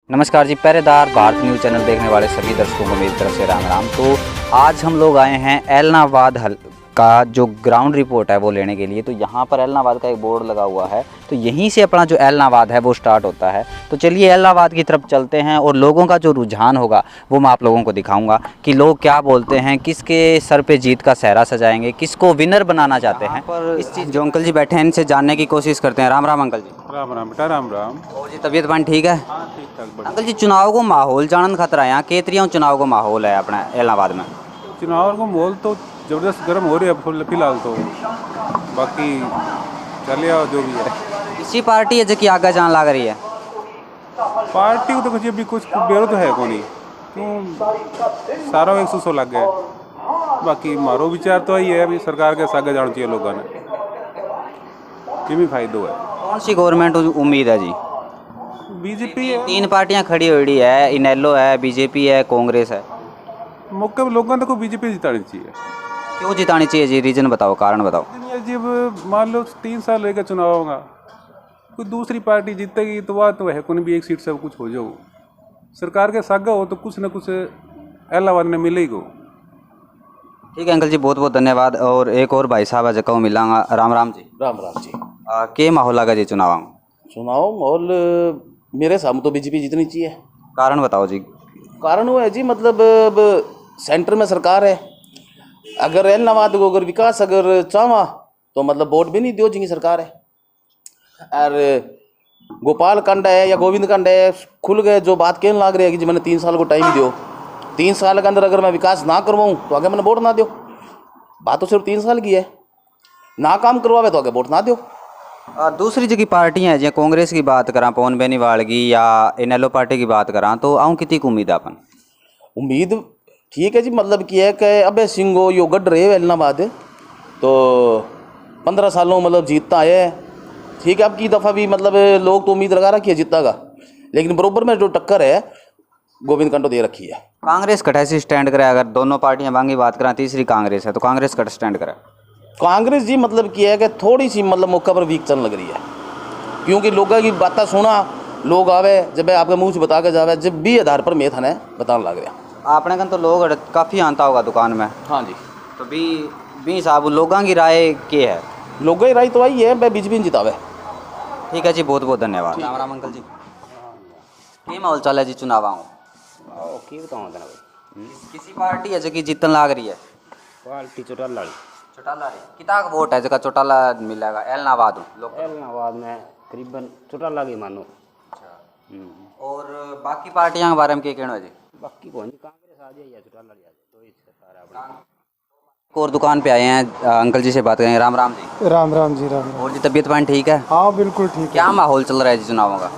नमस्कार जी, पहरेदार Bharat news channel देखने वाले सभी दर्शकों को मेरी तरफ से राम राम। तो आज हम लोग आए हैं एलनाबाद का जो ग्राउंड रिपोर्ट है वो लेने के लिए। तो यहाँ पर एलनाबाद का एक बोर्ड लगा हुआ है, तो यहीं से अपना जो एलनाबाद है वो स्टार्ट होता है। तो चलिए एलनाबाद की तरफ चलते हैं और लोगों का जो रुझान होगा वो मैं आप लोगों को दिखाऊंगा कि लोग क्या बोलते हैं, किसके सर पे जीत का सेहरा सजाएंगे, किसको विनर बनाना चाहते हैं। पर इस चीज़ जो अंकल जी बैठे हैं इनसे जानने की कोशिश करते हैं। राम राम अंकल जी। राम राम बेटा, राम राम। और जी तबीयत पानी ठीक है? हाँ, ठीक ठाक बढ़िया। अंकल जी, चुनाव को माहौल जानन खतरा यहाँ केतरिया चुनाव को माहौल है अपना इलाहाबाद में। चुनाव को माहौल तो जबरदस्त गर्म हो रही है फिलहाल तो, बाकी चले आओ जो भी है। इसी पार्टी है जो कि आगे जान लग रही है। पार्टी को तो कुछ अभी कुछ बेरो तो है को नहीं, क्यों सारा 100 लग गए। बाकी मारो विचार तो यही है अभी सरकार के आगे जाना चाहिए लोगों ने, ये भी फायदो है। कौन सी गवर्नमेंट उम्मीद है जी? बीजेपी है। तीन पार्टियां खड़ी हुई है, इनेलो है, बीजेपी है, कांग्रेस है। मौके पर लोगों को बीजेपी जितानी चाहिए। क्यों जितानी चाहिए जी? रीजन बताओ, कारण बताओ। जब मान लो 3 साल रहेगा चुनाव होगा, कोई दूसरी पार्टी जीतेगी तो वह तो है कोई भी एक सीट से कुछ हो जाओ। सरकार के सागा हो तो कुछ ना कुछ इलाहाबाद में मिलेगा। ठीक है अंकल जी, बहुत बहुत धन्यवाद। और एक और भाई साहब है जगह मिलांगा। राम राम जी। राम राम जी। के माहौल लगा जी चुनाव में? चुनाव माहौल मेरे सामने तो बीजेपी जीतनी चाहिए। कारण बताओ जी। कारण वो है जी, मतलब अब सेंटर में सरकार है। अगर एलनाबाद को अगर विकास अगर चाहवा तो मतलब वोट भी नहीं दो जी सरकार है। और गोपाल कांड है या गोविंद कांड है, खुल गए जो बात कहने लग रही है कि जी मैंने 3 साल को टाइम दो, 3 साल के अंदर अगर मैं विकास ना करवाऊँ तो आगे मैंने वोट ना दो। बात तो सिर्फ 3 साल की है, ना काम करवावे तो आगे वोट ना दो। दूसरी जगह पार्टियां हैं, जो कांग्रेस की बात करा, पवन बेनीवाल की, या इनेलो पार्टी की बात करा, तो आऊँ कितनी उम्मीद अपन? उम्मीद ठीक है जी, मतलब कि है कि अबे सिंह यो गढ़ रहे एलनाबाद तो 15 सालों मतलब जीतता है। ठीक है, अब की दफ़ा भी मतलब लोग तो उम्मीद लगा रखी है जीतेगा, लेकिन बरोबर में जो टक्कर है गोविंद कंटो दे रखी है। कांग्रेस कट ऐसी स्टैंड करे, अगर दोनों पार्टियां बांगी बात करें, तीसरी कांग्रेस है, तो कांग्रेस कट स्टैंड करे। कांग्रेस जी मतलब कि है कि थोड़ी सी मतलब मौका पर वीक चलने लग रही है, क्योंकि लोगों की बातें सुना, लोग आवे जब आपके मुँह से बता के जावे, जब भी आधार पर मैं थाने बताने लग रहा। आपने कहा तो लोग काफ़ी आंता होगा दुकान में। हाँ जी। तो भी साहब लोगों की राय क्या है? लोगों की राय तो आई है मैं बीजेपी जितावे। ठीक है जी, बहुत बहुत धन्यवाद। राम राम अंकल जी। क्या माहौल चल है जी चुनाव आऊँ? किसी पार्टी है जो कि जीतन लाग रही है? पार्टी चौटाला चौटाला रही कितना वोट है जगह चौटाला मिलेगा एलनाबाद लोग? एलनाबाद में करीबन चौटाला की मानो। और बाकी पार्टियां के बारे में क्या कहना है जी? बाकी कौन कांग्रेस आ जाए या चौटाला आ जाए तो ही सरकार है अपनी। और दुकान पे आए हैं, अंकल जी से बात करेंगे। राम राम जी। राम राम जी, राम राम। और जी तबीयत पानी ठीक है? हाँ बिल्कुल ठीक है। क्या माहौल चल रहा है जी चुनावों का?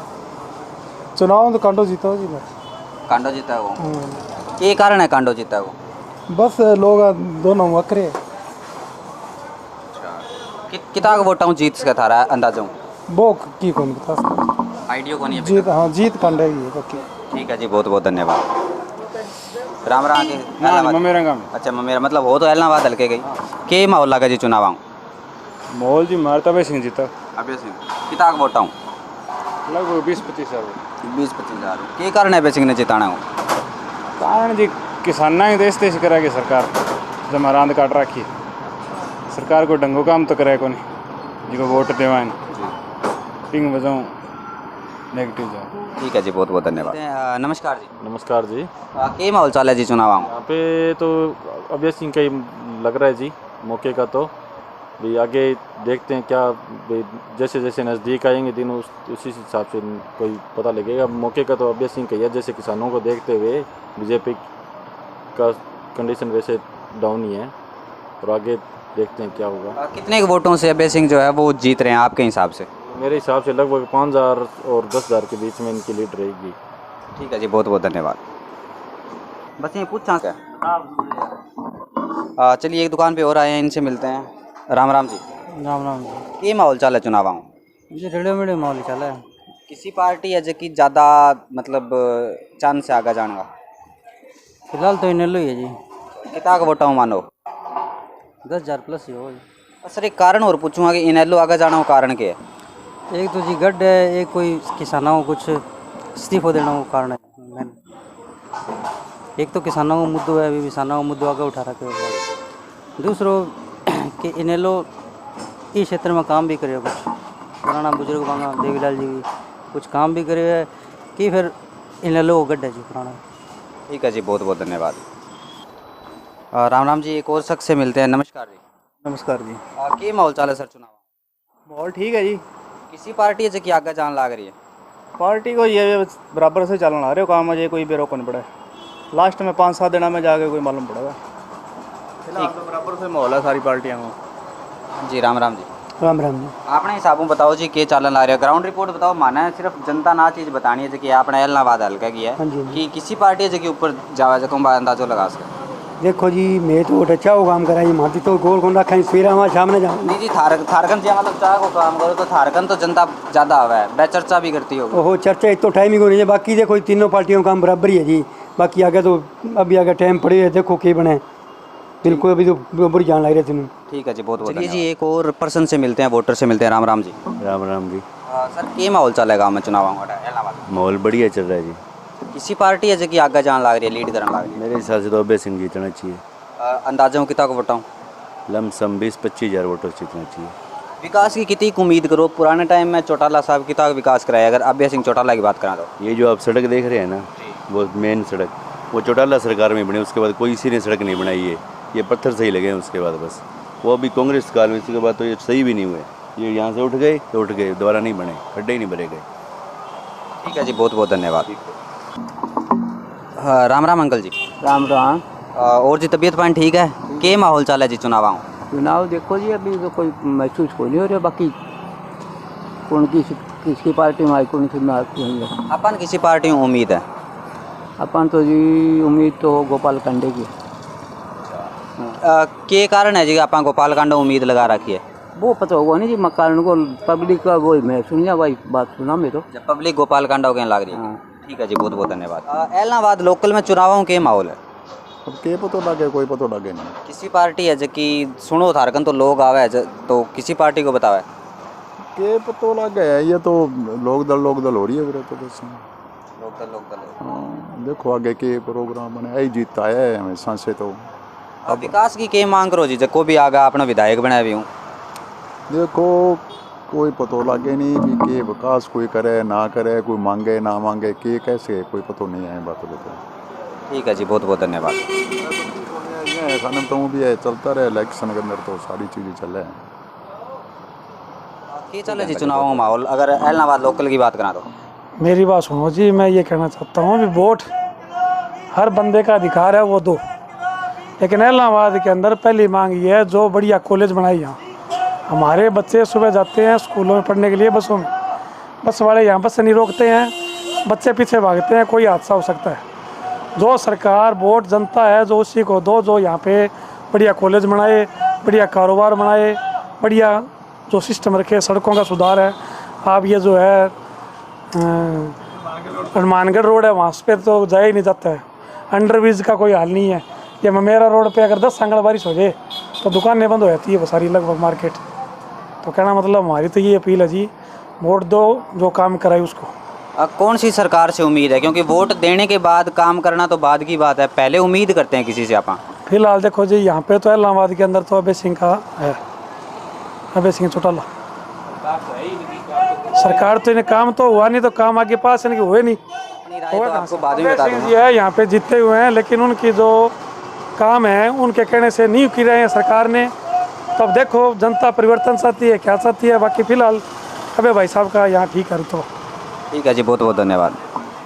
चुनाव तो कांडो जीता हो जी मैं। कांडो जीता है वो? क्या कारण है कांडो जीता है वो? बस लोग दोनों वक्रे। कितना वोटा जीत सका थारा अंदाजा? वो की कौन बता सकता? आइडिया को नहीं जीत, हाँ जीत कांडे की है पक्की। ठीक है जी, बहुत बहुत धन्यवाद। राम राम के अच्छा ममेरा मतलब हो तो इलाहाबाद हल्के गई। के माहौल लगा जी चुनाव आऊँ? माहौल जी मारता अभय सिंह जीता। अभय सिंह कितना वोटा हूँ? लगभग 20-25 हज़ार। 20-25 हज़ार। के कारण अभय सिंह ने जिताना हूँ? कारण जी किसाना ही देश देश करेगी सरकार, जमारांद काट रखी सरकार को डंगो काम तो करे को नहीं जिको वोट देवा पिंग बजाऊँ नेगेटिव जाओ। ठीक है जी, बहुत बहुत धन्यवाद। नमस्कार जी। नमस्कार जी। के माहौल चाल है जी चुनाव आऊँ? यहाँ पे तो अभय सिंह का ही लग रहा है जी मौके का, तो भी आगे देखते हैं क्या, जैसे जैसे नज़दीक आएंगे दिन उसी हिसाब से कोई पता लगेगा। मौके का तो अभय सिंह का ही है, जैसे किसानों को देखते हुए बीजेपी का कंडीशन वैसे डाउन ही है, और आगे देखते हैं क्या होगा। कितने वोटों से अभय सिंह जो है वो जीत रहे हैं आपके हिसाब से? मेरे हिसाब से लगभग 5,000 और 10,000 के बीच में इनकी लीड रहेगी। ठीक है जी, बहुत बहुत धन्यवाद। बस ये पूछा क्या? चलिए एक दुकान पे और आए हैं, इनसे मिलते हैं। राम राम जी। राम राम जी। ये माहौल चाल है चुनाव आऊँ? जी रेडियो मीडियो माहौल चला है। किसी पार्टी है जो कि ज़्यादा मतलब चांद से आगे जाने का? फिलहाल तो इनेलो ही है जी। कितना का वोटा हूँ मानो? 10,000 प्लस ही हो। सर एक कारण और पूछूंगा कि इनेलो आगे जाना हो कारण क्या है? एक तो जी गढ़ है, एक कोई किसानों को कुछ इस्तीफा देना वो कारण है मैंने। एक तो किसानों का मुद्दों है, अभी किसानों का मुद्दों आगे उठा रखे हो। दूसरों कि इन्हें लोग इस क्षेत्र में काम भी करे कुछ पुराना बुजुर्ग मांगा देवीलाल जी भी कुछ काम भी करे है कि फिर इन्हें लोग गड्ढा जी पुराना। ठीक है जी, बहुत बहुत धन्यवाद। राम राम जी, एक और शख्स से मिलते हैं। नमस्कार जी। नमस्कार जी। की माहौल चाल है सर चुनाव? माहौल ठीक है जी। किसी पार्टी है की आगे जान लाग रही है? पार्टी को ये बराबर से चलना आ रहे हो काम, अजय कोई बेरोक नहीं पड़ा है। लास्ट में 5-7 दिन में जाके कोई मालूम पड़ेगा। फिलहाल तो बराबर से माहौल है सारी पार्टियों में। जी राम राम जी। राम राम जी। आपने हिसाबों बताओ जी के चालन ला रहे हो, ग्राउंड रिपोर्ट बताओ। माना है सिर्फ जनता ना चीज़ बतानी है कि आपने एलनाबाद हल्का किया है कि किसी पार्टी है कि ऊपर जावा जको अंदाजो लगा सके। देखो जी मैं तो बहुत अच्छा वो काम करा जी, माती तो गोल कोंडा खाई सवेरा हमारे सामने जाओ नहीं जी, थारकन जी मतलब चाह को काम करो तो थारकन तो जनता ज़्यादा आवा है, वह चर्चा भी करती होगी। ओहो चर्चा एक तो टाइम ही को नहीं है। बाकी देखो तीनों पार्टियों का काम बराबर ही है जी। बाकी आगे तो अभी आगे टाइम पड़े है, देखो क्या बने। बिल्कुल अभी तो बराबर जान लग रहे थे। ठीक है जी, बहुत बहुत। चलिए जी, एक और पर्सन से मिलते हैं, वोटर से मिलते हैं। राम राम जी। राम राम जी। सर के माहौल चल गाँव में चुनाव? माहौल बढ़िया चल रहा है जी। किसी पार्टी है जो आगे जान लग रही है, लीड करने लग रही है? मेरे हिसाब से तो अभय सिंह जीतना चाहिए। अंदाजा कितना को वोटाऊँ? लमसम 20-25 हज़ार वोटों से जीतना चाहिए। विकास की कितनी उम्मीद करो? पुराने टाइम में चौटाला साहब कितना विकास कराया, अगर अभय सिंह चौटाला की बात करा तो? ये जो आप सड़क देख रहे हैं ना, वो मेन सड़क वो चौटाला सरकार में बनी, उसके बाद कोई इसी ने सड़क नहीं बनाई है। ये पत्थर सही लगे हैं उसके बाद बस। वो अभी कांग्रेस काल में, इसके बाद तो ये सही भी नहीं हुए। ये यहाँ से उठ गए तो उठ गए, दोबारा नहीं बने, खड्डे ही नहीं भरे गए। ठीक है जी, बहुत बहुत धन्यवाद। राम राम अंकल जी। राम राम। और जी तबीयत पानी ठीक है? के माहौल चाल है जी चुनाव? चुनाव देखो जी अभी तो कोई महसूस हो नहीं हो रहा, बाकी कौन किसकी पार्टी में आई कौन सी में है। अपन किसी पार्टी में उम्मीद है? अपन तो जी उम्मीद तो गोपाल कांडे की। के कारण है जी अपन गोपाल कांडे उम्मीद लगा रखी है? वो पता होगा नहीं जी, मकान को पब्लिक का वो मैं सुनिया भाई बात सुना मैं तो। जब पब्लिक गोपाल कांडा हो गया लग रही है। ठीक है जी, बहुत बहुत धन्यवाद। एलनाबाद लोकल में चुनावों के माहौल है? अब के पतो लगे, कोई पतो लगे नहीं। किसी पार्टी है जो कि सुनो थारकन तो लोग आवे तो किसी पार्टी को बतावे? के पतो लगे है, ये तो लोक दल हो रही है फिर तो बस। लोक दल हाँ, देखो आगे के प्रोग्राम बने, यही जीता है हमेशा से। तो अब विकास की के मांग करो जी, जो भी आगा अपना विधायक बनाया भी हूँ। देखो कोई पतो लगे नहीं भी के विकास कोई करे ना करे, कोई मांगे ना मांगे, के कैसे कोई पतो नहीं है बात को। ठीक है जी, बहुत बहुत धन्यवाद। खाना तो भी है, चलता रहे इलेक्शन के अंदर तो सारी चीज़ें चल रहे हैं। क्या चले जी चुनाव का माहौल? अगर एलनाबाद लोकल की बात करा तो? मेरी बात सुनो जी, मैं ये कहना चाहता हूँ कि वोट हर बंदे का अधिकार है, वो दो। लेकिन एलनाबाद के अंदर पहली मांग ये है, जो बढ़िया कॉलेज बनाई यहाँ। हमारे बच्चे सुबह जाते हैं स्कूलों में पढ़ने के लिए बसों में, बस वाले यहाँ बस नहीं रोकते हैं, बच्चे पीछे भागते हैं, कोई हादसा हो सकता है। जो सरकार वोट जनता है जो उसी को दो, जो यहाँ पे बढ़िया कॉलेज बनाए, बढ़िया कारोबार बनाए, बढ़िया जो सिस्टम रखे, सड़कों का सुधार है। आप ये जो है हनुमानगढ़ रोड है, वहाँ पे तो जाया ही नहीं जाता है, अंडरब्रिज का कोई हाल नहीं है। ये मेरा रोड पे अगर 10 सांगड़ बारिश हो जाए तो दुकानें बंद हो जाती है वो सारी, लगभग मार्केट। तो कहना मतलब हमारी तो ये अपील है जी, वोट दो, जो काम कराए उसको। कौन सी सरकार से उम्मीद है? क्योंकि वोट देने के बाद काम करना तो बाद की बात है, पहले उम्मीद करते हैं किसी से आप? फिलहाल देखो जी यहाँ पे तो इलाहाबाद के अंदर तो अभय सिंह का है, अभय सिंह चौटाला। सरकार तो इन्हें काम तो हुआ नहीं, तो काम आगे पास इनके हुए नहीं। आपको बाद में बता दूंगा। जी है यहाँ पे जीते हुए हैं, लेकिन उनकी जो काम है उनके कहने से नहीं की रहे हैं सरकार ने। तो अब देखो जनता परिवर्तन चाहती है, क्या चाहती है। बाकी फिलहाल अबे भाई साहब का यहाँ ठीक है। तो ठीक है जी, बहुत बहुत धन्यवाद।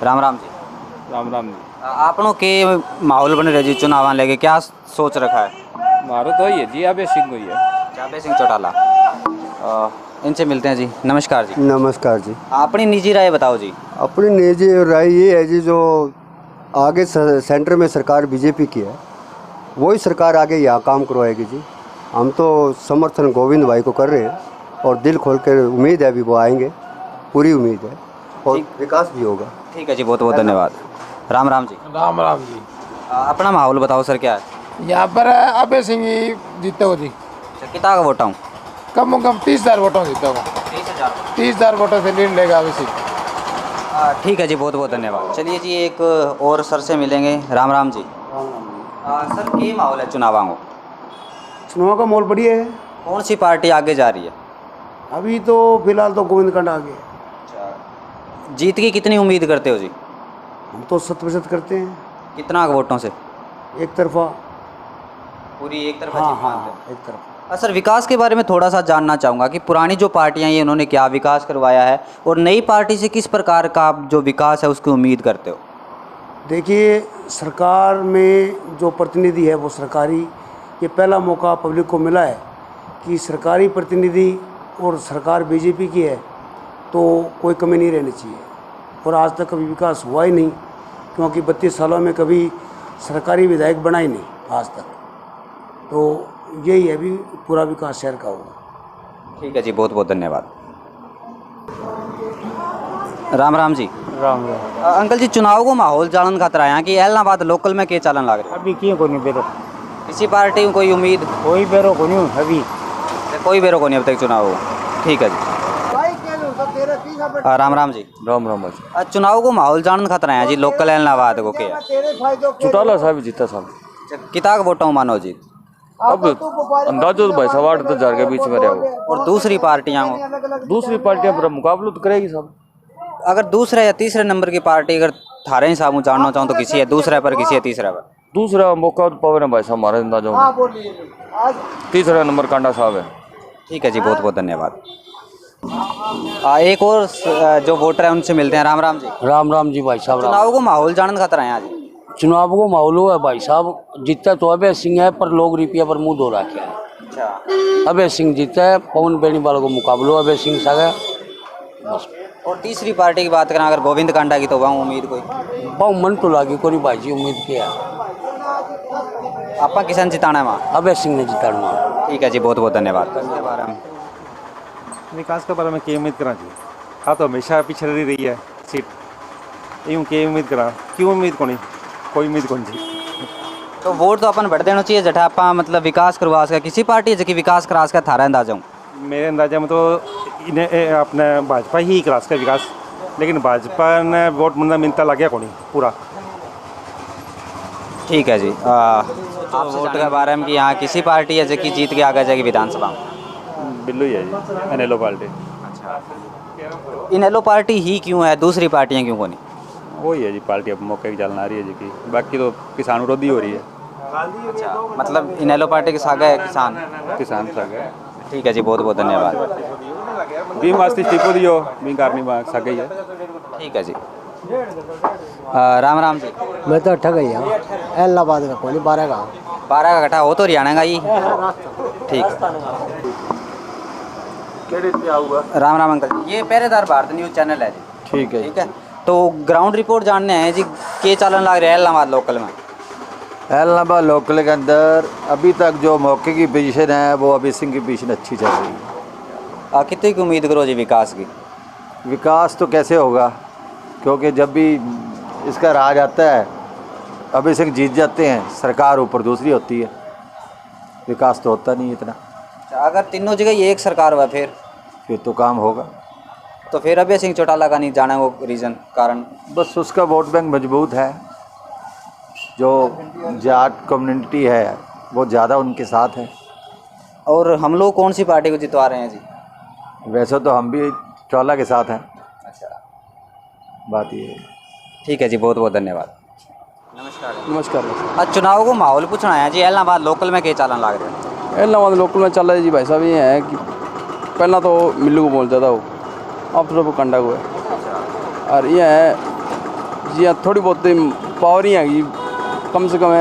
राम राम जी। राम राम जी। आपनों के माहौल बने रहे जी चुनाव लेके क्या सोच रखा है? मारो तो ही है जी, अभय सिंह को ही है। अभय सिंह चौटाला। इनसे मिलते हैं जी। नमस्कार जी। नमस्कार जी। अपनी निजी राय बताओ जी। अपनी निजी राय ये है जी, जो आगे सेंटर में सरकार बीजेपी की है वही सरकार आगे यहाँ काम करवाएगी जी। हम तो समर्थन गोविंद भाई को कर रहे हैं और दिल खोल कर उम्मीद है अभी वो आएंगे, पूरी उम्मीद है, और विकास भी होगा। ठीक है जी, बहुत बहुत धन्यवाद। राम राम जी। राम राम जी। अपना माहौल बताओ सर, क्या है यहाँ पर? अभय सिंह जीते हो जी। कितना का वोट हूँ? कम से कम 30,000 वोटों जीते हो। 30,000? 30,000 वोटों से लीड लेगा अभय सिंह। ठीक है जी, बहुत बहुत धन्यवाद। चलिए जी, एक और सर से मिलेंगे। राम राम जी। सर, के माहौल है चुनाव को? चुनाव का माहौल बढ़िया है। कौन सी पार्टी आगे जा रही है? अभी तो फिलहाल तो गोविंद कंड आ गए। जीत की कितनी उम्मीद करते हो जी? हम तो 100% करते हैं। कितना वोटों से? एक तरफा। पूरी एक तरफा हाँ जीत हाँ मानते हो? एक तरफा। सर, विकास के बारे में थोड़ा सा जानना चाहूँगा कि पुरानी जो पार्टियां हैं उन्होंने क्या विकास करवाया है, और नई पार्टी से किस प्रकार का आप जो विकास है उसकी उम्मीद करते हो? देखिए, सरकार में जो प्रतिनिधि है वो सरकारी, ये पहला मौका पब्लिक को मिला है कि सरकारी प्रतिनिधि और सरकार बीजेपी की है तो कोई कमी नहीं रहनी चाहिए। और आज तक कभी विकास हुआ ही नहीं, क्योंकि 32 सालों में कभी सरकारी विधायक बना ही नहीं आज तक। तो यही है, भी पूरा विकास शहर का होगा। ठीक है जी, बहुत बहुत धन्यवाद। राम राम जी। राम राम। अंकल जी, चुनाव को माहौल जानन खातर आया कि एलनाबाद लोकल में के चालन लग रहे? अभी किए को नहीं बेरो, किसी पार्टी में कोई उम्मीद? कोई बेरो को नहीं अभी। कोई बेरो को नहीं अब तक चुनाव हो। ठीक है जी। राम राम जी। राम राम भाई। चुनाव को माहौल जानन खातर आया जी, लोकल एलनाबाद को क्या? चौटाला साहब जीता साहब। कितना वोटों मानो जीत? अब अंदाजो भाई 8,000 के बीच में रहा हो। और दूसरी पार्टियां हो? दूसरी पार्टियां पर मुकाबला तो करेगी साहब। अगर दूसरे या तीसरे नंबर की पार्टी अगर थारे हिसाब में जानना चाहूँ तो किसी है दूसरे पर, किसी है तीसरे पर? दूसरा मौका तो पवन है भाई साहब हमारे अंदाजों में। तीसरा नंबर कांडा साहब है। ठीक है जी, बहुत बहुत धन्यवाद। एक और जो वोटर है उनसे मिलते हैं। राम राम जी। राम राम जी भाई साहब। चुनाव को माहौल जानने खातर आए आज? चुनाव को माहौल है भाई साहब, जीता तो अभय सिंह है पर लोग रुपया पर मुंह धो रखे हैं। अच्छा। अभय सिंह जीता है, पवन बेनीवाल को मुकाबलो अभय सिंह सा है बस। और तीसरी पार्टी की बात करें अगर गोविंद कांडा की, तो वहाँ उम्मीद कोई? बहुत मन तो लागी कोई भाई जी, उम्मीद किया आपा किसान जिताना है वहाँ? अभय सिंह ने जिताना। ठीक है जी, बहुत बहुत धन्यवाद। विकास के बारे में क्या उम्मीद करा जी? हाँ तो हमेशा पिछड़ रही है सीट, यूँ क्या उम्मीद करा? क्यों उम्मीद को नहीं, कोई उम्मीद कौन जी। तो वोट तो अपन बढ़ देना चाहिए जटा आपा मतलब विकास करवा सका, किसी पार्टी है जो विकास करा सका थारा अंदाजा हूँ? मेरे अंदाजा में तो इन्हें अपने भाजपा ही करा सका विकास, लेकिन भाजपा ने वोट मुंदा मिलता लग गया को नहीं पूरा। ठीक है जी। आप वोट के बारे में कि यहाँ किसी पार्टी है जो जीत के आगे जाएगी विधानसभा में? बिल्लू ही है जी, इनेलो पार्टी। अच्छा, इनेलो पार्टी ही क्यों है, दूसरी पार्टियाँ क्यों को नहीं? वही है जी पार्टी अब मौके की चलना रही है जी की, बाकी तो किसान विरोधी हो रही है। अच्छा, मतलब इनेलो पार्टी के साथ है किसान सागे। ठीक है जी, बहुत बहुत धन्यवाद। बीम वास्ते इस्तीफो दियो, बीम कारनी सागे ही है। ठीक है जी। राम राम जी। मैं तो अट्ठा गई हूँ, एलनाबाद का कोई 12 का 12 का इकट्ठा हो तो हरियाणा का ही। ठीक है। राम राम अंकल जी, ये पहरेदार भारत न्यूज़ चैनल है जी। ठीक है। ठीक है, तो ग्राउंड रिपोर्ट जानने हैं जी, के चालन लग रहा है एलनाबाद लोकल में? एलनाबाद लोकल के अंदर अभी तक जो मौके की पोजीशन है वो अभय सिंह की पोजीशन अच्छी चल रही है। कितनी की उम्मीद करो जी विकास की? विकास तो कैसे होगा, क्योंकि जब भी इसका राज आता है अभय सिंह जीत जाते हैं, सरकार ऊपर दूसरी होती है, विकास तो होता नहीं इतना। अगर तीनों जगह ये एक सरकार हुआ फिर तो काम होगा। तो फिर अभय सिंह चौटाला का नहीं जाना, वो रीज़न कारण? बस उसका वोट बैंक मजबूत है, जो जाट कम्युनिटी है वो ज़्यादा उनके साथ है। और हम लोग कौन सी पार्टी को जितवा रहे हैं जी? वैसे तो हम भी चौटाला के साथ हैं। अच्छा, बात ये है। ठीक है जी, बहुत बहुत धन्यवाद। नमस्कार। आज चुनाव को माहौल पूछना है जी, एलनाबाद लोकल में के चालन लग रहे हैं? एलनाबाद लोकल में चल रहा है जी भाई साहब, ये है कि पहला तो मिल्लू को बोल जाता हो, अब तो कंडा को है। और ये है जी थोड़ी बहुत पावर ही है कि कम से कम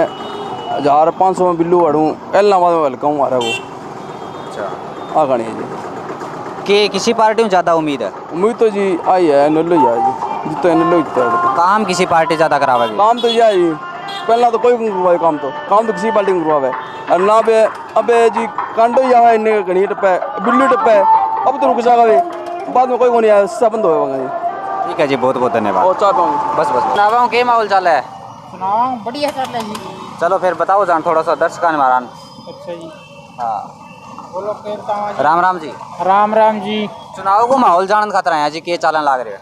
1500 में बिल्लू बढ़ूँ, एलनाबाद में हल्का हूँ हमारा वो। अच्छा, आ गाड़ी है जी कि किसी पार्टी में ज़्यादा उम्मीद है? उम्मीद तो जी आई है, नल्लो ही है जी, जितना नल्लो जितना है। काम किसी पार्टी ज़्यादा करावेगी? काम तो यह जी पहला तो कोई करवाए काम तो किसी पार्टी में करवावे, और ना अब जी कांडो ही आवा इन्ने घनी टप्पा बिल्लू टप्पा अब तो रुक जाएगा, बाद में कोई को नहीं आया, सब बंद होगा जी। ठीक है जी, बहुत बहुत धन्यवाद। और चाह पाऊँगी बस चुनाव के माहौल चल रहा है? चुनाव बढ़िया चल रहा है जी। चलो फिर बताओ जान थोड़ा सा दर्शक महारान। अच्छा जी, हाँ, बोलो राम राम जी। राम राम जी। चुनाव को माहौल जानन खातर आया जी, के चालन लग रहे हैं?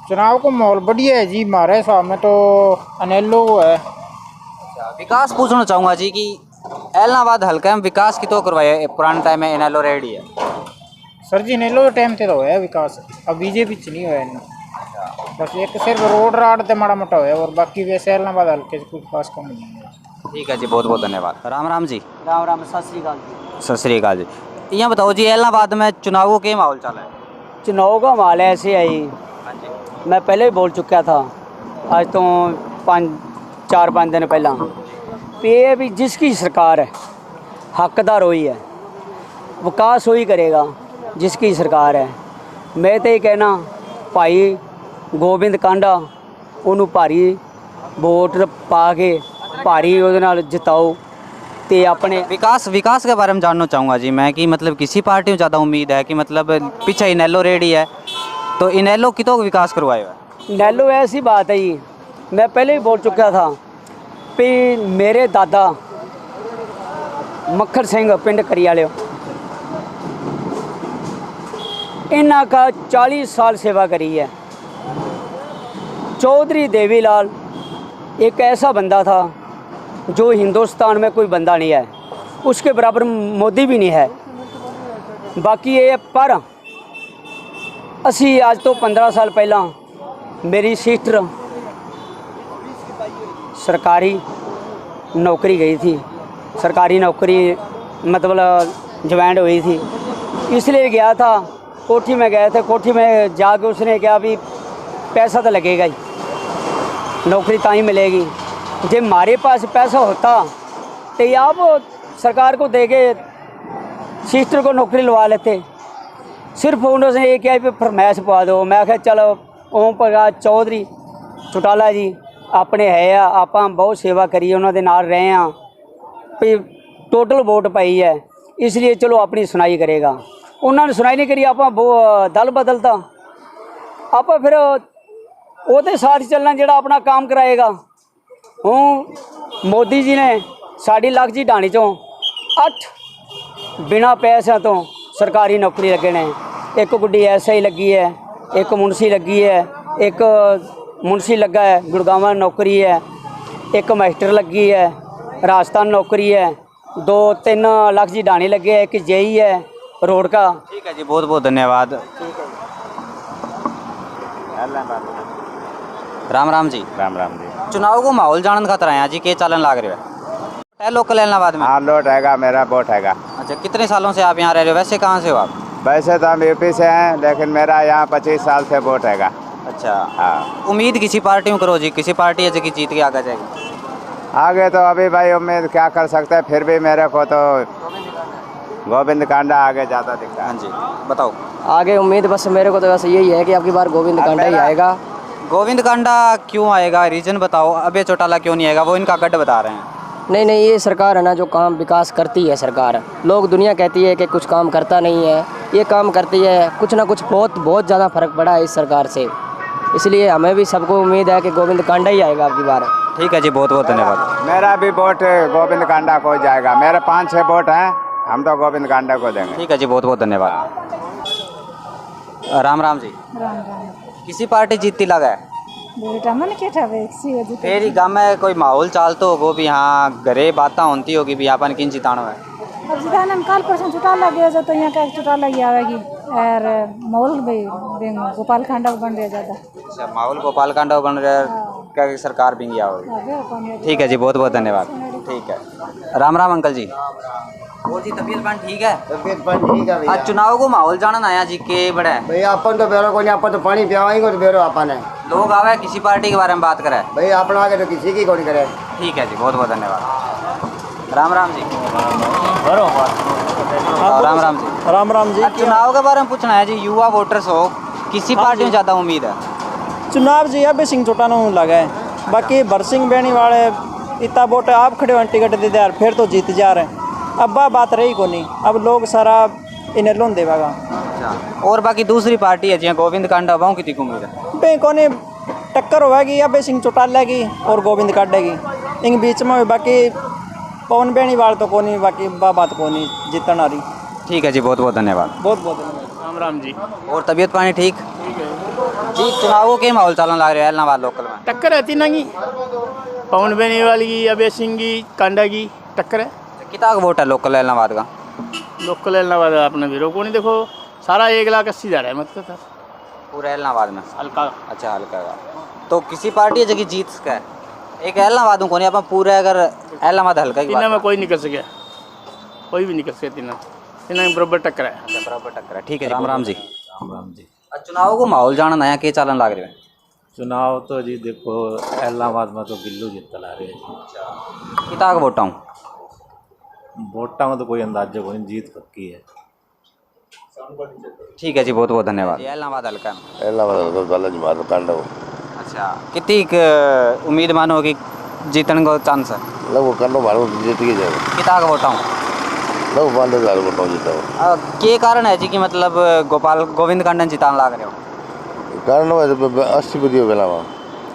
चुनाव को माहौल बढ़िया है जी, हमारे हिसाब में तो अनेलो है। विकास पूछना चाहूँगा जी कि एलनाबाद हल्का में विकास की तो करवाया पुराने टाइम में इनेलो रेडी है सर जी, अनेलो टाइम से तो है विकास, अब बीजेपी च नहीं होया बस एक सिर्फ रोड राड ते माड़ा मोटा होया और बाकी वैसे एलनाबाद हल्के से कुछ खास कम नहीं है। ठीक है जी, बहुत बहुत धन्यवाद। राम राम जी। राम राम, सत श्री अकाल जी। सत श्री अकाल जी। यहाँ बताओ जी, एलनाबाद में चुनावों के माहौल चल रहा है? चुनाव का माहौल ऐसे है ही, मैं पहले भी बोल चुका था आज तो 4-5 दिन पहला ये भी जिसकी सरकार है हकदार वही है, विकास वही करेगा जिसकी सरकार है। मैं तो ये कहना भाई गोबिंद कांडा उन्होंने भारी वोट पा के भारी ਉਹਦੇ ਨਾਲ जिताओ ते अपने विकास के बारे में जानना चाहूँगा जी मैं कि मतलब किसी पार्टी में ज़्यादा उम्मीद है कि मतलब पीछे इनेलो रेडी है तो इनेलो कितों विकास करवाएगा? इनेलो ऐसी बात है जी, मैं पहले भी बोल चुका था कि मेरे दादा मक्खर सिंह पिंड करी वाले इन्हों का 40 साल सेवा करी है। चौधरी देवीलाल एक ऐसा बंदा था जो हिंदुस्तान में कोई बंदा नहीं है, उसके बराबर मोदी भी नहीं है। बाकी ये पर असी आज तो 15 साल पहला मेरी सिस्टर सरकारी नौकरी गई थी, सरकारी नौकरी मतलब ज्वाइन हुई थी, इसलिए गया था कोठी में गए थे। कोठी में जाके उसने कहा भी पैसा तो लगेगा ही, नौकरी ताही मिलेगी। जब हमारे पास पैसा होता तो आप सरकार को दे के सिस्टर को नौकरी लवा लेते। सिर्फ उन्होंने ये किया भी फरमाइश पवा दो। मैं क्या चलो ओम प्रकाश चौधरी चौटाला जी अपने है आप बहुत सेवा करी उन्होंने नाल रहे हैं भी टोटल वोट पाई है, इसलिए चलो अपनी सुनाई करेगा। उन्होंने सुनाई नहीं करी, आप दल बदलता आप फिर ਉਹਦੇ साथ चलना ਜਿਹੜਾ अपना काम कराएगा। हूँ मोदी जी ने साड़ी लाख जी ढाणी चों 8 बिना पैसों तो सरकारी नौकरी लगे ने। एक गुड्डी SI लगी है, एक मुंशी लगी है, एक मुंशी लगा है गुड़गांव नौकरी है, एक मास्टर लगी है राजस्थान नौकरी है, 2-3 लाख जी ढाणी लगे है, एक JE है रोड का। ठीक है जी, बहुत बहुत धन्यवाद। राम राम जी। राम राम जी। चुनाव को माहौल जानन खातर आया जी, के चालन लाग रहे है लोकल एलनाबाद में? हाँ लोट हैगा, मेरा वोट हैगा। अच्छा, कितने सालों से आप यहाँ रह रहे हो? वैसे कहाँ से हो आप? वैसे तो हम यूपी से हैं, लेकिन मेरा यहाँ 25 साल से वोट हैगा। अच्छा हाँ। उम्मीद किसी पार्टी में करो जी? किसी पार्टी है जो कि जीत के आगे जाएगी? आगे तो अभी भाई उम्मीद क्या कर सकते हैं, फिर भी मेरे को तो गोविंद कांडा आगे ज़्यादा दिखता है। हाँ जी, बताओ। आगे उम्मीद बस मेरे को तो वैसे यही है कि आपकी बार गोविंद कांडा ही आएगा। गोविंद कांडा क्यों आएगा, रीजन बताओ। अभय चौटाला क्यों नहीं आएगा? वो इनका गढ़ बता रहे हैं। नहीं नहीं, ये सरकार है ना जो काम विकास करती है सरकार। लोग दुनिया कहती है कि कुछ काम करता नहीं है, ये काम करती है। कुछ ना कुछ बहुत ज़्यादा फर्क पड़ा है इस सरकार से, इसलिए हमें भी सबको उम्मीद है कि गोविंद कांडा ही आएगा आपकी बार। ठीक है जी, बहुत बहुत धन्यवाद। मेरा भी वोट गोविंद कांडा को जाएगा, मेरे 5-6 वोट हैं, हम तो गोविंद कांडा को देंगे। ठीक है जी, बहुत बहुत धन्यवाद। राम राम जी। राम राम। किसी पार्टी जीतती लगा है? बेटा मन के ठावे सी तेरी गाँव में कोई माहौल चाल तो वो भी यहाँ घरे बातें होती होगी भी अपन किन जिताना है? अब जिताना काल परसों चुटाला गया जो तो यहाँ का चुटाला ही आवेगी और माहौल भी गोपाल कांडा बन रहा ज़्यादा। अच्छा, माहौल गोपाल कांडा बन रहा है, क्या सरकार भी गया होगी? ठीक है जी, बहुत बहुत धन्यवाद। ठीक है। राम राम अंकल जी। वो जी तबीयत पान ठीक है? तबीयत पान ठीक है भैया। आज चुनाव को माहौल जानन आया जी के बड़ा है भैया। अपन तो बेरो कोई अपन तो पानी पियावाएंगे तो बेरो अपन है। लोग आवे किसी पार्टी के बारे में बात करे भैया, अपना आगे तो किसी की कोई करे। ठीक है जी, बहुत बहुत धन्यवाद। राम राम जी। राम राम जी। राम राम जी। चुनाव के बारे में पूछना है जी, युवा वोटर्स हो, किसी पार्टी में ज़्यादा उम्मीद है? चुनाव जी अभी सिंह चौटाला लगा है, बाकी भरसिंह बेणी वाले इतना वोट आप खड़े हुए टिकट दे यार, फिर तो जीत जा रहे हैं। अब बात रही को नहीं, अब लोग सारा इन्हें लोन देगा। अच्छा, और बाकी दूसरी पार्टी है जी गोविंद कांडा, वहाँ कितनी उम्मीद है? भाई कोने टक्कर होगी अब सिंह चौटाला की और गोविंद कांडा की, इन बीच में बाकी पवन बेणी वाल तो कोनी, बाकी बात कोनी जीतन आ रही। ठीक है जी, बहुत बहुत धन्यवाद। बहुत बहुत धन्यवाद। राम राम जी। और तबीयत पानी ठीक? ठीक है। जी चुनावों के माहौल चलन लग रहे हैं एलनाबाद लोकल में? टक्कर है तीनों की, पवन बेनीवाल की, अभय सिंह की, कांडा की टक्कर है। कितना वोट है लोकल एलनाबाद का? लोकल एलनाबाद अपने वीरों को नहीं देखो, सारा 1,80,000 है मतलब पूरे एलनाबाद में हल्का। अच्छा हल्का का तो किसी पार्टी है जगह जीत सका है एक एलनाबाद को नहीं अपन पूरा अगर एलनाबाद हल्का की तीनों में कोई निकल सके, कोई भी निकल सके, तीनों में बराबर टक्कर है। बराबर टक्कर है। ठीक है, राम राम जी। राम जी। चुनाव को माहौल जाना नया के चालन लग रहे हैं? चुनाव तो जी देखो एलनाबाद में तो गिल्लू जीत ला रहे हैं। कितना वोटा वोटा में तो कोई अंदाजा कोई नहीं, जीत पक्की है। ठीक है जी, बहुत बहुत धन्यवाद। एलनाबाद हल्का में अच्छा कितनी उम्मीद मानो कि जीतने को चांस है? लगभग कर लो भारत जीत के जाएगा। कितना वोटा लगभग 5,000 वोटा जीता के कारण है जी कि मतलब गोविंद कांडा जितान लाग रहे हो? कारण 80% हो गया वहाँ,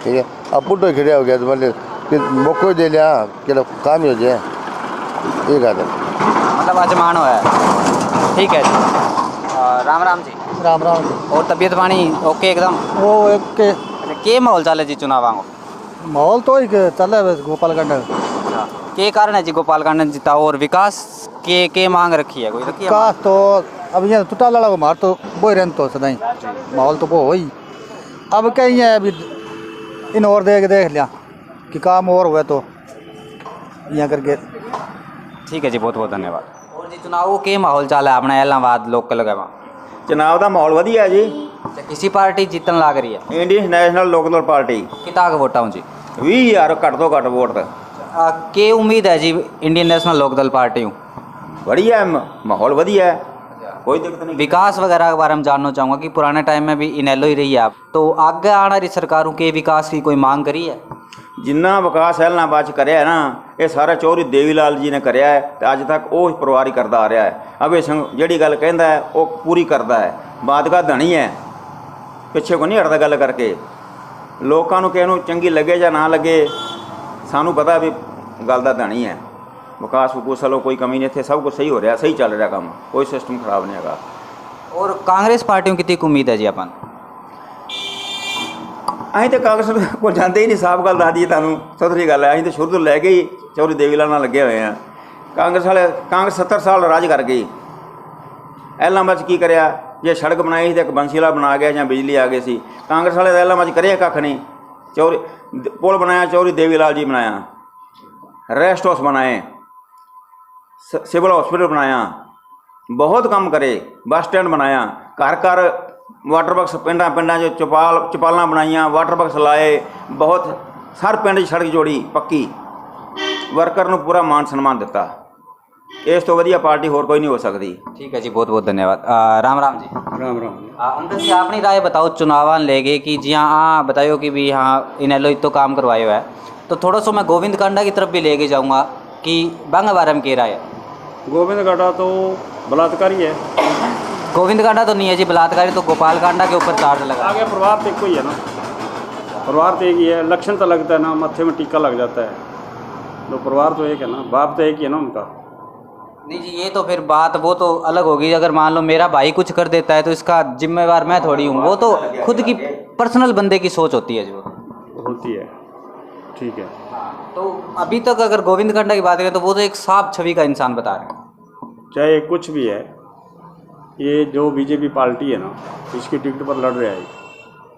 ठीक है। अब पुटो खड़े हो गया तो मतलब मौको दे लिया कि काम ही हो जाए, ये कहते मतलब अजमान हो है। ठीक है जी, राम राम जी। राम राम जी। और तबीयत पानी ओके एकदम? वो एक के माहौल चले जी चुनाव? माहौल तो एक चल रहा है गोपालकांड। के कारण है जी गोपालकांड जीता और विकास के मांग रखी है कोई रखी है? विकास तो अब यहाँ टूटा लड़ा को मार तो वो रहन तो सदाई माहौल तो वो हो ही। अब कहीं है अभी इन और देख लिया कि काम और हुआ तो यहाँ करके। ठीक है जी, बहुत बहुत धन्यवाद। और जी चुनाव के माहौल चल है अपना एलनाबाद लोकल का? चुनाव का माहौल वधिया जी। किसी पार्टी जीतन लग रही है? Indian National Lokdal party. कितना वोटा हूँ जी? 20,000 घट तो घट वोट। के उम्मीद है जी इंडियन नेशनल लोकदल पार्टी हूँ? बढ़िया है, माहौल वधिया है, कोई दिक्कत नहीं। विकास वगैरह के बारे में जानना चाहूँगा कि पुराने टाइम में भी इनेलो ही रही है आप, तो आगे आने वाली सरकारों के विकास की कोई मांग करी है? जिन्ना विकास एलनाबाद च कराया है ना, ये सारा चौधरी देवीलाल जी ने कराया है तो अज तक वो परिवार ही करता आ रहा है। अभय सिंह जी गल कहता है वो पूरी करता है, बात का धनी है, पिछे को नहीं हटता गल करके। लोगों को किसी चंगी लगे या ना लगे, सानू पता भी गल का धनी है। विकास विकूस वालों कोई कमी नहीं थे, सब कुछ सही हो रहा, सही चल रहा काम, कोई सिस्टम खराब नहीं है। और कांग्रेस पार्टियों की उम्मीद है जी अपन? अं तो कांग्रेस को जाते ही नहीं, साफ गल दस दी तुम सुथरी गल है। अं तो शुरू तो लैके ही चौधरी देवीलाल नाल लगे हुए हैं। कांग्रेस वाले कांग्रेस 70 साल राज कर गई। एलनाबाद की कराया, जे सड़क बनाई तो एक बंसीला बना गया या बिजली आ गई सी। कांग्रेस वाले एलनाबाद करे कख नहीं। चौधरी पुल बनाया चौधरी देवीलाल जी बनाया, रेस्ट हाउस बनाए, सिविल हॉस्पिटल बनाया, बहुत काम करे, बस स्टैंड बनाया, घर घर वाटर बक्स पिंडा जो चपाल बनाइया, वाटर बक्स लाए, बहुत हर पिंड सड़क जोड़ी पक्की, वर्कर नूं पूरा मान सन्मान दिता। इस तो वधिया पार्टी होर कोई नहीं हो सकती। ठीक है जी, बहुत बहुत धन्यवाद। राम राम जी। राम राम। अंदर से अपनी राय बताओ चुनाव ले गए कि जी हाँ बताओ कि भी हाँ इनेलो तो काम करवाया हुआ है, तो थोड़ा सा मैं गोविंद कांडा की तरफ भी लेके जाऊँगा कि बांगा बारे में कह रहा है? गोविंद कांडा तो बलात्कारी है। गोविंद कांडा तो नहीं है जी बलात्कारी, तो गोपाल कांडा के ऊपर चार्ज लगा। आगे परिवार तो एक ही है ना, परिवार तो एक ही है, लक्षण तो लगता है ना, मत्थे में टीका लग जाता है, तो परिवार तो एक है ना, बाप तो एक ही है ना उनका। नहीं जी, ये तो फिर बात वो तो अलग होगी। अगर मान लो मेरा भाई कुछ कर देता है तो इसका जिम्मेवार मैं थोड़ी हूँ, वो तो खुद की पर्सनल बंदे की सोच होती है जो होती है। ठीक है, तो अभी तक अगर गोविंद कांडा की बात करें तो वो तो एक साफ छवि का इंसान बता रहे हैं। चाहे कुछ भी है, ये जो बीजेपी पार्टी है ना, इसकी टिकट पर लड़ रहा है।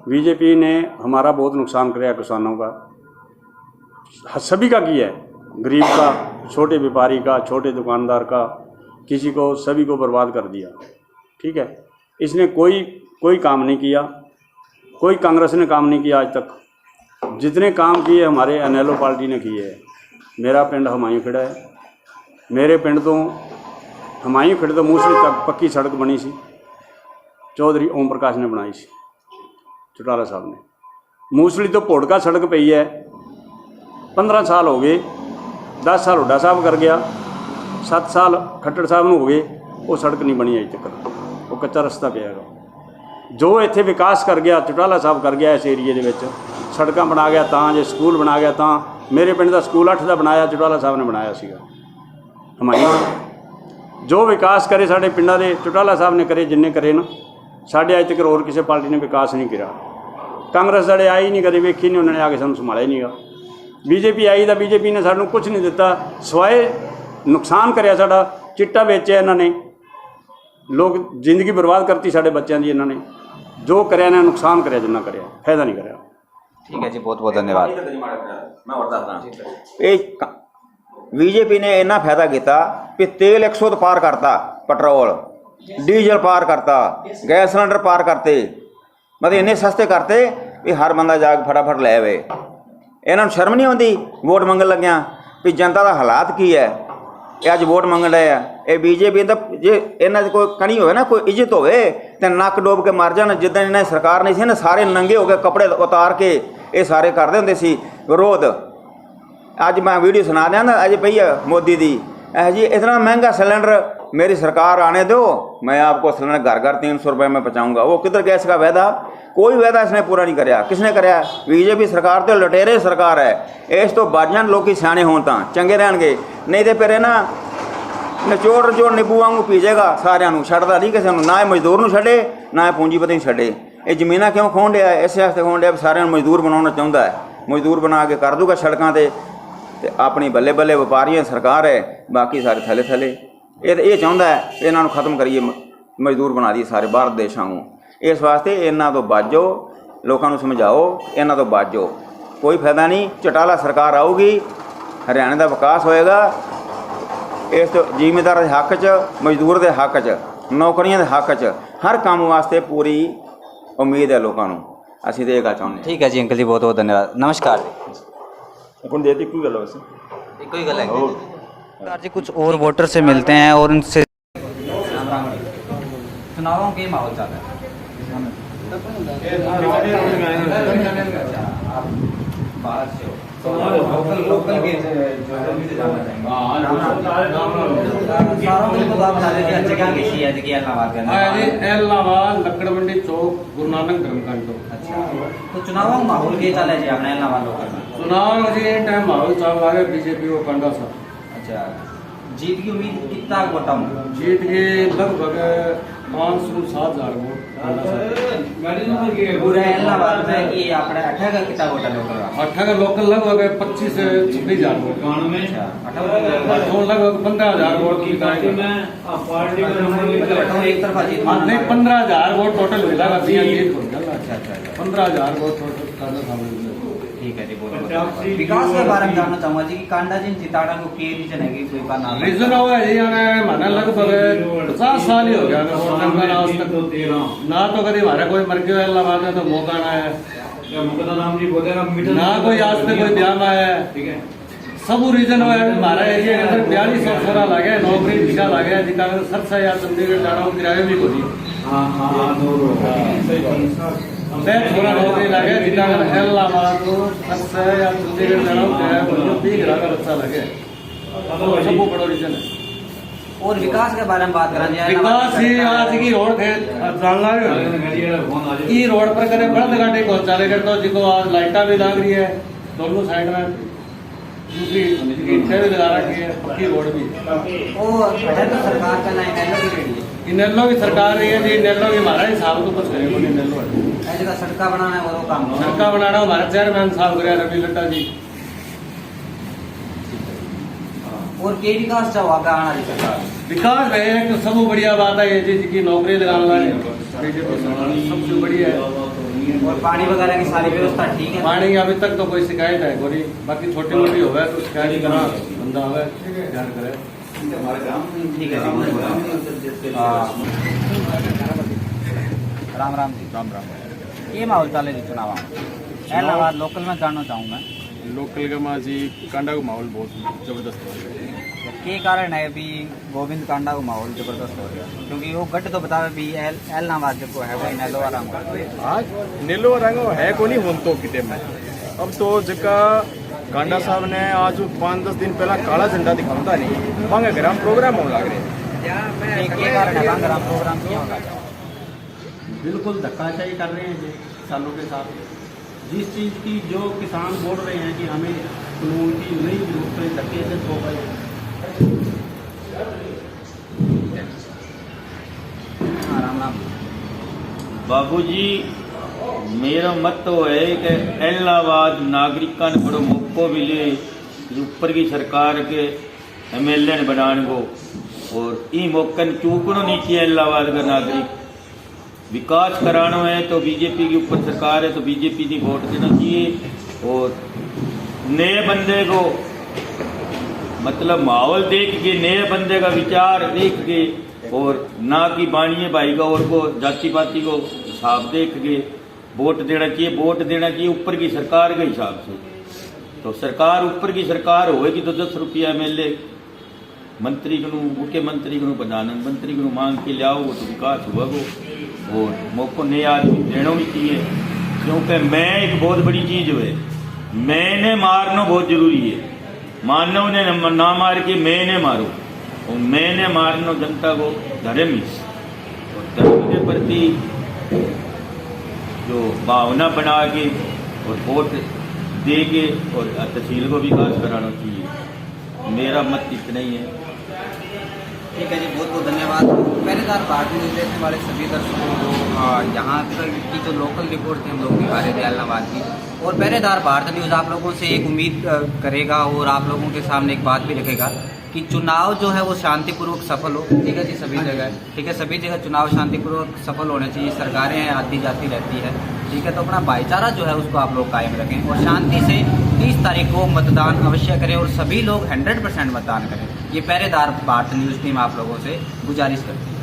बीजेपी ने हमारा बहुत नुकसान कराया, किसानों का, सभी का किया है, गरीब का, छोटे व्यापारी का, छोटे दुकानदार का, किसी को, सभी को बर्बाद कर दिया। ठीक है, इसने कोई काम नहीं किया, कोई कांग्रेस ने काम नहीं किया आज तक। जितने काम किए हमारे इनेलो पार्टी ने किए है। मेरा पिंड हमायूं खेड़ा है, मेरे पिंड तो हमायूं खेड़े तो मूसली तक पक्की सड़क बनी सी, चौधरी ओम प्रकाश ने बनाई सी, चौटाला साहब ने। मूसली तो पोड़का सड़क पई है, 15 साल हो गए, 10 साल हुड्डा साहब कर गया, 7 साल खट्टर साहब नूं हो गए, वो सड़क नहीं बनी अज तक, वो कच्चा रस्ता पे है। जो इत्थे विकास कर गया चौटाला साहब कर गया, इस एरिए दे विच सड़कां बना गया, तां जे स्कूल बना गया, तां मेरे पिंड दा स्कूल 8 दा बनाया चौटाला साहब ने बनाया सीगा। हमारी जो विकास करे साडे पिंडां दे चौटाला साहब ने करे, जिन्ने करे ना, साडे अज तक होर किसी पार्टी ने विकास नहीं किया। कांग्रेस वाले आई नहीं, कभी वेखी नहीं, उन्होंने आके सानू संभालिया नहीं गा। बीजेपी आई तो बीजेपी ने सानू कुछ नहीं दिता, सिवाए नुकसान कराया साडा। चिट्टा बेचिया इन्होंने, लोग जिंदगी बर्बाद करती साडे बच्चों की। इन्होंने जो कराया ना नुकसान कराया, जिन्ना कराया फायदा नहीं कराया। ठीक है जी, बहुत बहुत धन्यवाद। बीजेपी ने इन्ना फायदा किया कि तेल 100 तो पार करता, पेट्रोल डीजल पार करता, गैस सिलेंडर पार करते, मतलब इन्ने सस्ते करते भी हर बंदा जाके फटाफट लै आवे। इन्हों शर्म नहीं आती वोट मंगन लग्या भी जनता का हालात की है, ये अज वोट मंगन रहे हैं। ये बीजेपी तो जे इन्हों कोई कनी हो ना, कोई इज्जत हो तो नक डोब के मर जान। जिद्दां इन्हें सरकार नहीं सी ना, सारे नंगे हो गए, कपड़े उतार के ये सारे करते होंगे सी विरोध। अज मैं वीडियो सुना दिया ना, अज पई है मोदी दी जी, इतना महंगा सिलेंडर मेरी सरकार आने दो, मैं आपको सिलेंडर घर घर 300 रुपये में पहुँचाऊँगा। वो किधर गैस का वायदा? कोई वायदा इसने पूरा नहीं कराया। किसने कराया? बीजेपी सरकार तो लुटेरे सरकार है। इस तो बाजन लोग सियाने होन तां चंगे रहणगे, नहीं तो फिर ना नचोड़ निबू वांगू पीजेगा सारिਆਂ ਨੂੰ, ਛੱਡਦਾ नहीं किसी ਨੂੰ, ना मजदूर ਨੂੰ ਛੱਡੇ ना पूंजीपति ਨੂੰ ਛੱਡੇ। ਇਹ ਜ਼ਮੀਨਾਂ क्यों खोण ਡਿਆ? इस वास्ते खोण ਡਿਆ सारिਆਂ ਨੂੰ मजदूर बनाना चाहता है। मजदूर बना के कर दूगा सड़कों ते अपनी बल्ले बल्ले व्यापारियों सरकार है, बाकी सारे थले थले। ये चाहता है इन्हों खत्म करिए, मजदूर बना दिए सारे बाहर देशों को। इस वास्ते इन्हों तो बाजो, लोगों को समझाओ, इन्हों तो बाजो, कोई फायदा नहीं। चौटाला सरकार आऊगी, हरियाणे का विकास होएगा। इस तो जिमीदार के हक च, मजदूर के हक च, नौकरियों के हक च, हर काम वास्ते पूरी उम्मीद है लोगों को। असीं तो ये गल चाहुंदे। ठीक है जी अंकल जी, बहुत बहुत धन्यवाद। नमस्कार जी। अपन देती कोई गल वैसे कोई गल है जी। कुछ और वोटर से मिलते हैं और उनसे चुनावों के माहौल चल रहा है। लोकल के एलनाबाद लकड़ मंडी चौक गुरु नानक धर्मकांड। अच्छा, तो चुनावों का माहौल के चल है जी अपने एलनाबाद लोकल में? चुनाव जी टाइम माहौल चल रहा है बीजेपी को कांडा सा। अच्छा, जीत की उम्मीद कितना वोटा? जीत के लगभग 500-7,000 वोट। पूरे इलाहाबाद में कि अपने 18 का कितना वोट है लोकल? 18 का लोकल लगभग 25 से 26,000 वोट। तो लगभग 15,000 वोट की एक तरफा जीत नहीं, 15,000 वोट टोटल मिला जीत हो गया। अच्छा, 15,000 वोट टोटल। ठीक है जी, बहुत विकास के बारे में जानना चाहूँगा जी कि कांडा जिन चिताड़ा को के रीजन है कि कोई का नाम रीजन हुआ है जी, मैंने लगभग 50 साल ही हो गया ना तो कभी हमारा कोई मर गया इलाहाबाद में तो मौका ना है ना, कोई आज तक कोई ब्याह आया है। सब रीजन हुआ है हमारा एरिया के अंदर 4200 छोरा लगे, नौकरी दिशा लगे, जिका सरसा या चंडीगढ़ जाना हो किराए भी होती छोरा नौकरी लगे, जिका इलाहाबाद को सरसा या चंडीगढ़ जाना हो किराए हो 20 का बच्चा लगे। सब बड़ा रीजन है। और विकास के बारे में बात करें जाए, विकास ही आज की रोड है ये रोड पर करे बड़ा गाड़ी को चले कर तो जिको आज लाइटा भी लग रही है दोनों साइड में, दूसरी ईंटें भी लगा रखी है, पक्की रोड भी। वो है तो सरकार का लाइन है, इनेलो की सरकार रही है जी, इनेलो की हमारा हिसाब तो कुछ करेगा इनेलो ऐसे का सड़का बनाना है वो काम, सड़का बनाना हमारा चेयरमैन साहब करे रवि लट्टा जी। और के विकास चाहो आगे आना जी सरकार? विकास रहे हैं तो सब बढ़िया बात है ये जी की नौकरी लगाना सबसे बढ़िया है। और पानी वगैरह की सारी व्यवस्था ठीक है? पानी अभी तक तो कोई शिकायत है गोरी, बाकी छोटी मोटी हो गए तो शिकायत करा बंदा हो ध्यान करे। ठीक है, राम राम जी। राम राम। ये माहौल चले जी चुनाव इलाहाबाद लोकल में जानना चाहूँगा। लोकल का माँ जी कांडा का माहौल बहुत जबरदस्त हो गया। के कारण है अभी गोविंद कांडा का माहौल जबरदस्त हो गया? क्योंकि वो गट तो बतावे भी इलाहाबाद जो है वो नेलो रंग आज नेलो रंग है को नहीं होन तो किटे में अब तो जका कांडा साहब ने आज 5-10 दिन पहला काला झंडा दिखाता नहीं मांगे ग्राम प्रोग्राम होने लग रहे। के कारण है ग्राम प्रोग्राम क्यों होगा? बिल्कुल धक्काशाही कर रहे हैं जी किसानों के साथ। जिस चीज़ की जो किसान बोल रहे हैं कि हमें कानून की नहीं जरूरत है, धक्के से हो गए। राम राम। बाबूजी मेरा मत तो है कि इलाहाबाद नागरिकों ने बड़ो मौको मिले ऊपर की सरकार के MLA ने बनाने को, और ई मौका चूकनो नहीं चाहिए। इलाहाबाद का नागरिक विकास कराना है तो बीजेपी के ऊपर सरकार है तो बीजेपी की वोट देना चाहिए, और नए बंदे को मतलब माहौल देख के, नए बंदे का विचार देख के, और ना कि बाणिए भाई का और को जाति पाति को हिसाब देख के वोट देना चाहिए। वोट देना चाहिए ऊपर की सरकार के हिसाब से। तो सरकार ऊपर की सरकार होएगी तो 10 रुपया MLA मंत्री को, मुख्यमंत्री को, प्रधानमंत्री को मांग के लियाओ वो तो विकास हुआ वो, और मौको नए आदमी देना भी चाहिए। क्योंकि मैं एक बहुत बड़ी चीज़ है, मैंने मारना बहुत जरूरी है। मानव ने ना मार के मैंने मारो, और मैंने मारना जनता को धर्म ही, और धर्म के प्रति जो भावना बना के और वोट दे के और तहसील को विकास कराना चाहिए। मेरा मत इतना ही है। ठीक है जी, बहुत बहुत धन्यवाद। पहरेदार भारत न्यूज़ देखने वाले सभी दर्शकों को यहाँ तक की जो लोकल रिपोर्ट थी हम लोग दिखा रहे थे इलाहाबाद की, और पहरेदार भारत न्यूज़ आप लोगों से एक उम्मीद करेगा और आप लोगों के सामने एक बात भी रखेगा कि चुनाव जो है वो शांतिपूर्वक सफल हो। ठीक है जी, सभी जगह ठीक है, सभी जगह चुनाव शांतिपूर्वक सफल होने चाहिए। सरकारें हैं, आती जाती रहती है, ठीक है, तो अपना भाईचारा जो है उसको आप लोग कायम रखें, और शांति से 30 तारीख को मतदान अवश्य करें, और सभी लोग 100% मतदान करें। ये पहरेदार भारत न्यूज़ टीम आप लोगों से गुजारिश करती है।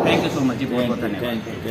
थैंक यू सो मच जी, बहुत बहुत धन्यवाद।